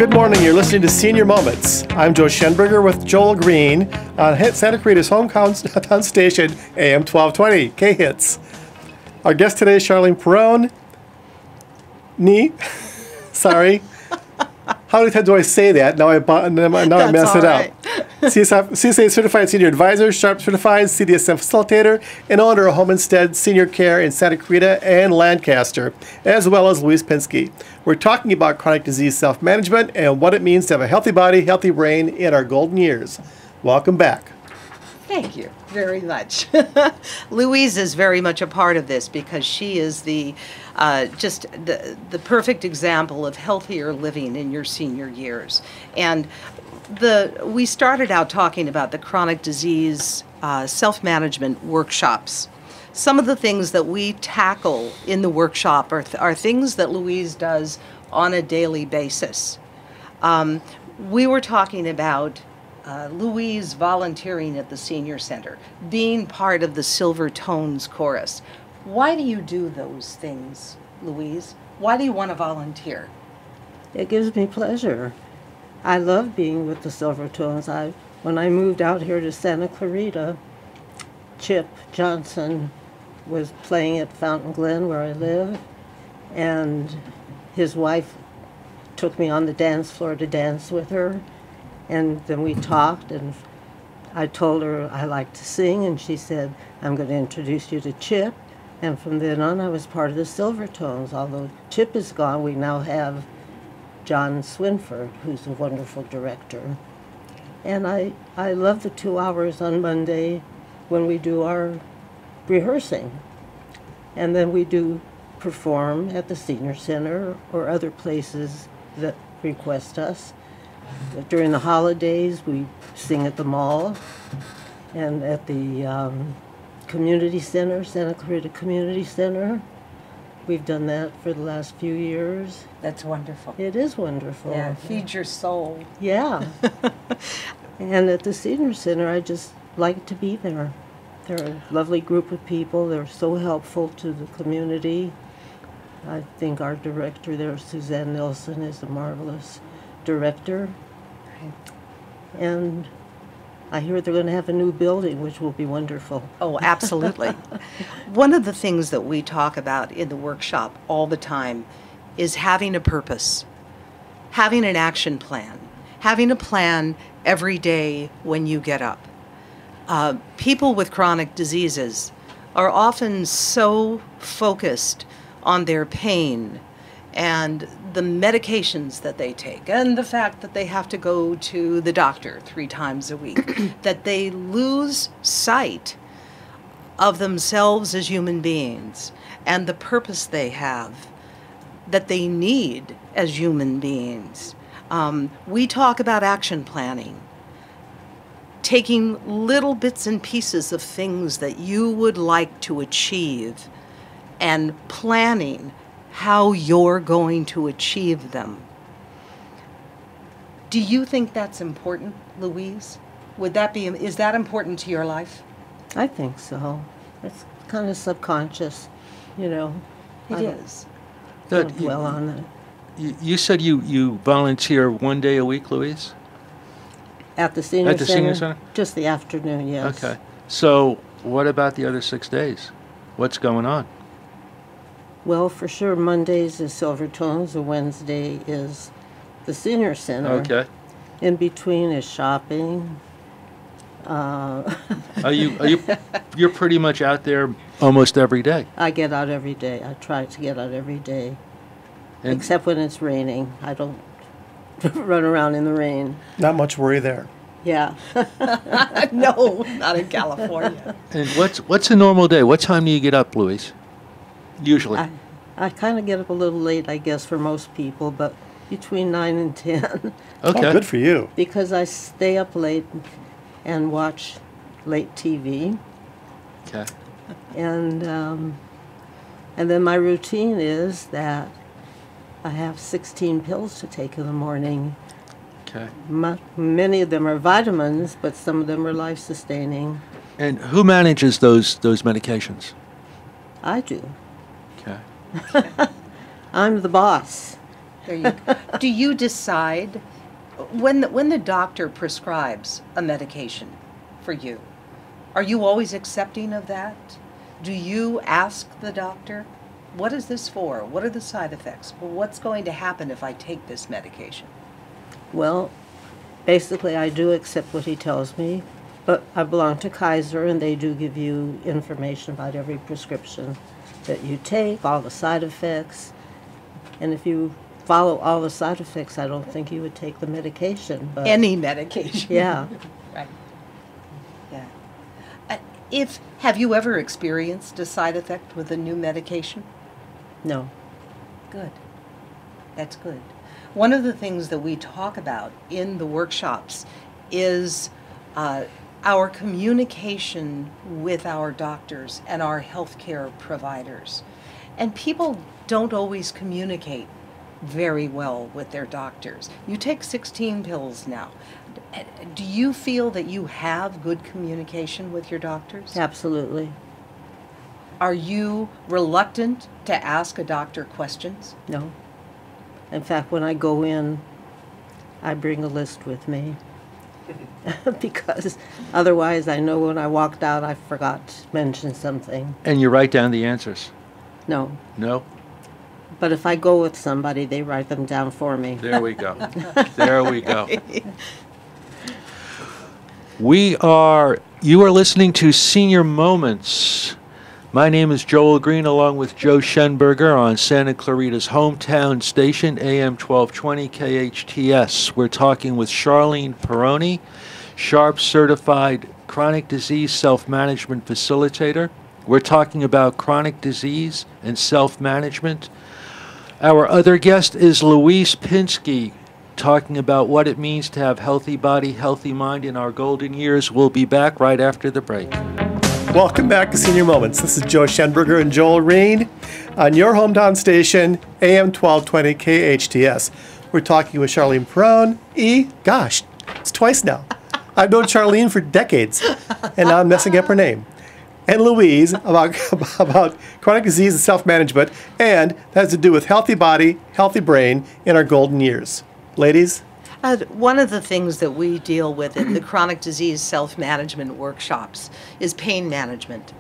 Good morning. You're listening to Senior Moments. I'm Joe Schenberger with Joel Green on Santa Clarita's hometown station, AM 1220, KHTS. Our guest today is Charlene Perrone. Sorry. How do I say that? Now I mess it up. CSA Certified Senior Advisor, Sharp Certified, CDSM Facilitator, and owner of Home Instead Senior Care in Santa Clarita and Lancaster, as well as Louise Pinsky. We're talking about chronic disease self-management and what it means to have a healthy body, healthy brain in our golden years. Welcome back. Thank you very much. Louise is very much a part of this because she is the perfect example of healthier living in your senior years. And we started out talking about the chronic disease self-management workshops. Some of the things that we tackle in the workshop are things that Louise does on a daily basis. We were talking about Louise volunteering at the Senior Center, being part of the Silver Tones Chorus. Why do you do those things, Louise? Why do you want to volunteer? It gives me pleasure. I love being with the Silver Tones. When I moved out here to Santa Clarita, Chip Johnson was playing at Fountain Glen where I live, and his wife took me on the dance floor to dance with her. And then we talked, and I told her I like to sing, and she said, I'm going to introduce you to Chip. And from then on, I was part of the Silver Tones. Although Chip is gone, we now have John Swinford, who's a wonderful director. And I love the 2 hours on Monday when we do our rehearsing. And then we do perform at the Senior Center or other places that request us. During the holidays, we sing at the mall and at the community center, Santa Clarita Community Center. We've done that for the last few years. That's wonderful. It is wonderful. Yeah, feed your soul. Yeah. And at the Senior Center, I just like to be there. They're a lovely group of people. They're so helpful to the community. I think our director there, Suzanne Nelson, is a marvelous director. And I hear they're going to have a new building, which will be wonderful. Oh, absolutely. One of the things that we talk about in the workshop all the time is having a purpose, having an action plan, having a plan every day when you get up. People with chronic diseases are often so focused on their pain and the medications that they take and the fact that they have to go to the doctor 3 times a week, that they lose sight of themselves as human beings and the purpose they have, that they need as human beings. We talk about action planning, taking little bits and pieces of things that you would like to achieve and planning how you're going to achieve them. Do you think that's important, Louise? Is that important to your life? I think so. It's kind of subconscious, you know. It is. Don't dwell on it. You said you volunteer 1 day a week, Louise? At the Senior Center? Senior Center? Just the afternoon, yes. Okay. So what about the other 6 days? What's going on? Well, for sure, Mondays is Silver Tones, and Wednesday is the Senior Center. Okay. In between is shopping. You're pretty much out there almost every day. I get out every day. I try to get out every day. And except when it's raining. I don't run around in the rain. Not much worry there. Yeah. No, not in California. And what's a normal day? What time do you get up, Louise? Usually. I kind of get up a little late, I guess, for most people, but between 9 and 10. Okay. Oh, good for you. Because I stay up late and watch late TV. Okay. And then my routine is that I have 16 pills to take in the morning. Okay. Many of them are vitamins, but some of them are life-sustaining. And who manages those medications? I do. Okay. I'm the boss. There you go. Do you decide when the doctor prescribes a medication for you? Are you always accepting of that? Do you ask the doctor, what is this for? What are the side effects? Well, what's going to happen if I take this medication? Well, basically, I do accept what he tells me, but I belong to Kaiser, and they do give you information about every prescription that you take, all the side effects. And if you follow all the side effects, I don't think you would take the medication. But Any medication. yeah, Right. Yeah. Have you ever experienced a side effect with a new medication? no. Good. That's good. One of the things that we talk about in the workshops is our communication with our doctors and our healthcare providers. And people don't always communicate very well with their doctors. You take 16 pills now. Do you feel that you have good communication with your doctors? Absolutely. Are you reluctant to ask a doctor questions? No. In fact, when I go in, I bring a list with me. Because otherwise, I know when I walked out, I forgot to mention something. And you write down the answers? No. No? But if I go with somebody, they write them down for me. There we go. There we go. You are listening to Senior Moments. My name is Joel Green, along with Joe Schenberger on Santa Clarita's hometown station, AM 1220 KHTS. We're talking with Charlene Peroni, SHARP certified chronic disease self-management facilitator. We're talking about chronic disease and self-management. Our other guest is Louise Pinsky, talking about what it means to have healthy body, healthy mind in our golden years. We'll be back right after the break. Welcome back to Senior Moments. This is Joe Schenberger and Joel Reen on your hometown station, AM 1220 KHTS. We're talking with Charlene Peroni. Gosh, it's twice now. I've known Charlene for decades, and now I'm messing up her name. And Louise about chronic disease and self-management, and that has to do with healthy body, healthy brain in our golden years. Ladies? One of the things that we deal with in the chronic disease self-management workshops is pain management.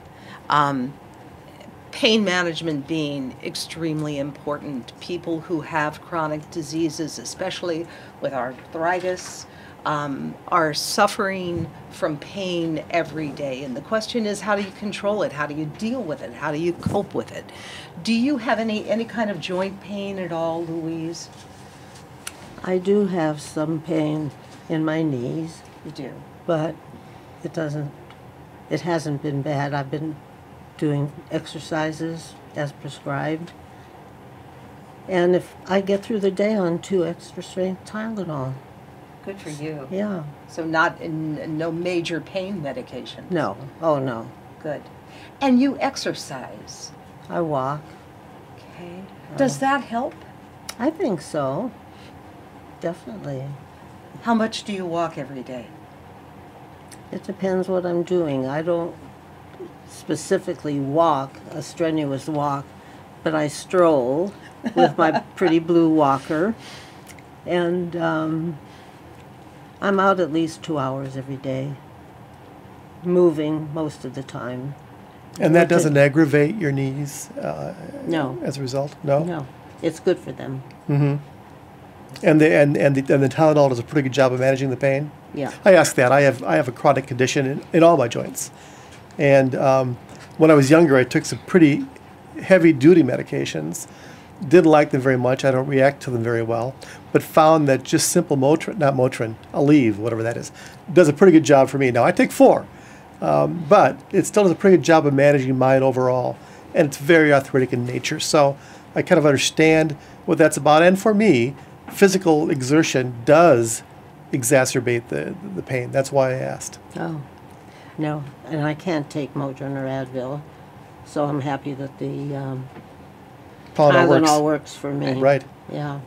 Pain management being extremely important. People who have chronic diseases, especially with arthritis, are suffering from pain every day. And the question is, how do you control it? How do you deal with it? How do you cope with it? Do you have any kind of joint pain at all, Louise? I do have some pain in my knees, You do. but it hasn't been bad. I've been doing exercises as prescribed. And if I get through the day on 2 extra strength Tylenol. Good for you. Yeah. So no major pain medication. No. Oh, no. Good. And you exercise. I walk. Okay. Does that help? I think so. Definitely. How much do you walk every day? It depends what I'm doing. I don't specifically walk, a strenuous walk, but I stroll with my pretty blue walker. And I'm out at least 2 hours every day, moving most of the time. And that doesn't aggravate your knees No. as a result? No? No. It's good for them. Mm-hmm. And the Tylenol does a pretty good job of managing the pain? Yeah. I ask that. I have a chronic condition in all my joints. And when I was younger, I took some pretty heavy-duty medications. Didn't like them very much. I don't react to them very well. But found that just simple Motrin, not Motrin, Aleve, whatever that is, does a pretty good job for me. Now, I take 4, but it still does a pretty good job of managing mine overall. And it's very arthritic in nature. So I kind of understand what that's about. And for me, physical exertion does exacerbate the pain. That's why I asked. Oh. No. And I can't take Motrin or Advil, so I'm happy that the Tylenol works for me. Right. Yeah.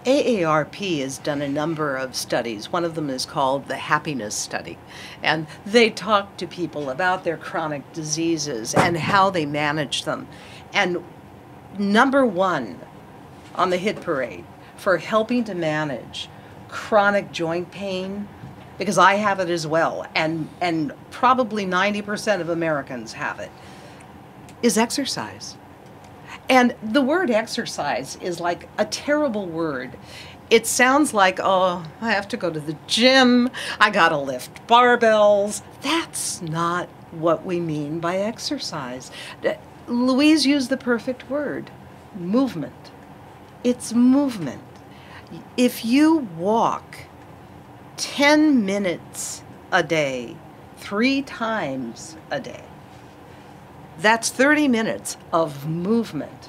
AARP has done a number of studies. One of them is called the Happiness Study. And they talk to people about their chronic diseases and how they manage them. And number 1 on the hit parade for helping to manage chronic joint pain, because I have it as well, and probably 90% of Americans have it, is exercise. And the word exercise is like a terrible word. It sounds like, oh, I have to go to the gym, I gotta lift barbells. That's not what we mean by exercise. Louise used the perfect word, movement. It's movement. If you walk 10 minutes a day, 3 times a day, that's 30 minutes of movement.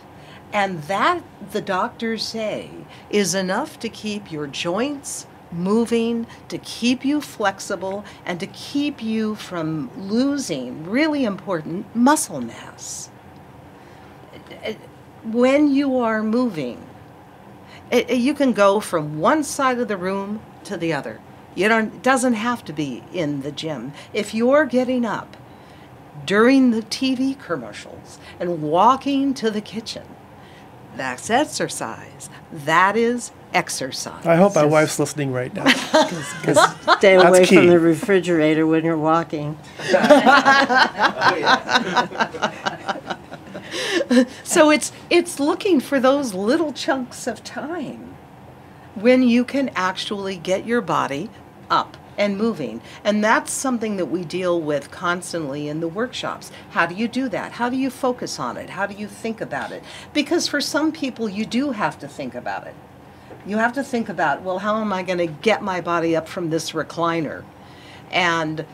And that, the doctors say, is enough to keep your joints moving, to keep you flexible, and to keep you from losing really important muscle mass. When you are moving, you can go from one side of the room to the other. It doesn't have to be in the gym. If you're getting up during the TV commercials and walking to the kitchen, that's exercise. That is exercise. I hope my wife's listening right now. 'Cause Stay away key. from the refrigerator when you're walking. So it's looking for those little chunks of time when you can actually get your body up and moving. And that's something that we deal with constantly in the workshops. How do you do that? How do you focus on it? How do you think about it? Because for some people, you do have to think about it. You have to think about, well, how am I going to get my body up from this recliner and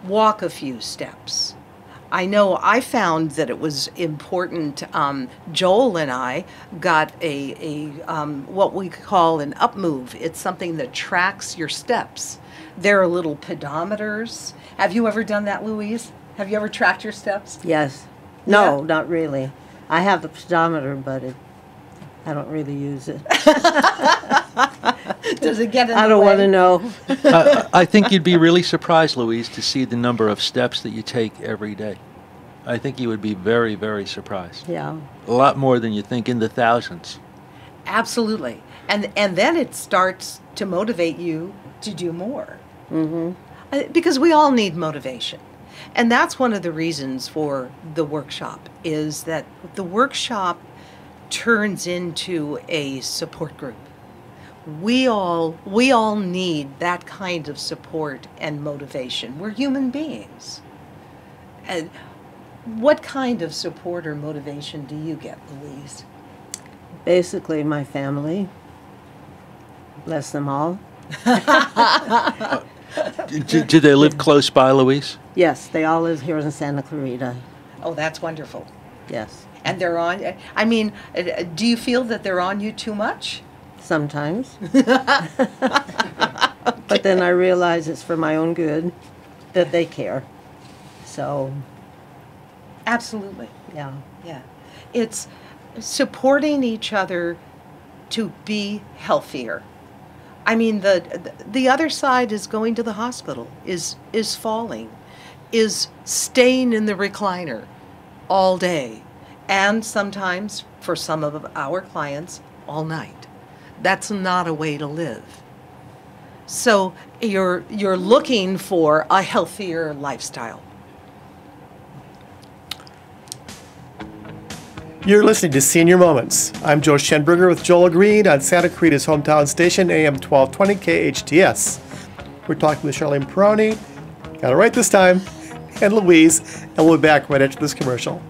walk a few steps? I know I found that it was important. Joel and I got a what we call an up move. It's something that tracks your steps. There are little pedometers. Have you ever done that, Louise? Have you ever tracked your steps? Yes. No, Yeah. not really. I have the pedometer, but I don't really use it. Does it get in I the don't way? want to know. I think you'd be really surprised, Louise, to see the number of steps that you take every day. I think you would be very, very surprised. Yeah. A lot more than you think, in the thousands. Absolutely. And then it starts to motivate you to do more. Because we all need motivation. And that's one of the reasons for the workshop, is that the workshop turns into a support group. We all need that kind of support and motivation. We're human beings. And what kind of support or motivation do you get, Louise? Basically, my family. Bless them all. Do they live close by, Louise? Yes, they all live here in Santa Clarita. Oh, that's wonderful. Yes. And they're on, I mean, do you feel that they're on you too much? Sometimes. But then I realize it's for my own good that they care. So, Absolutely. yeah. Yeah. It's supporting each other to be healthier. I mean, the other side is going to the hospital, is falling, is staying in the recliner all day, and sometimes, for some of our clients, all night. That's not a way to live. So you're looking for a healthier lifestyle. You're listening to Senior Moments. I'm Joe Schenberger with Joel Green on Santa Clarita's hometown station, AM 1220 KHTS. We're talking with Charlene Peroni, got it right this time, and Louise, and we'll be back right after this commercial.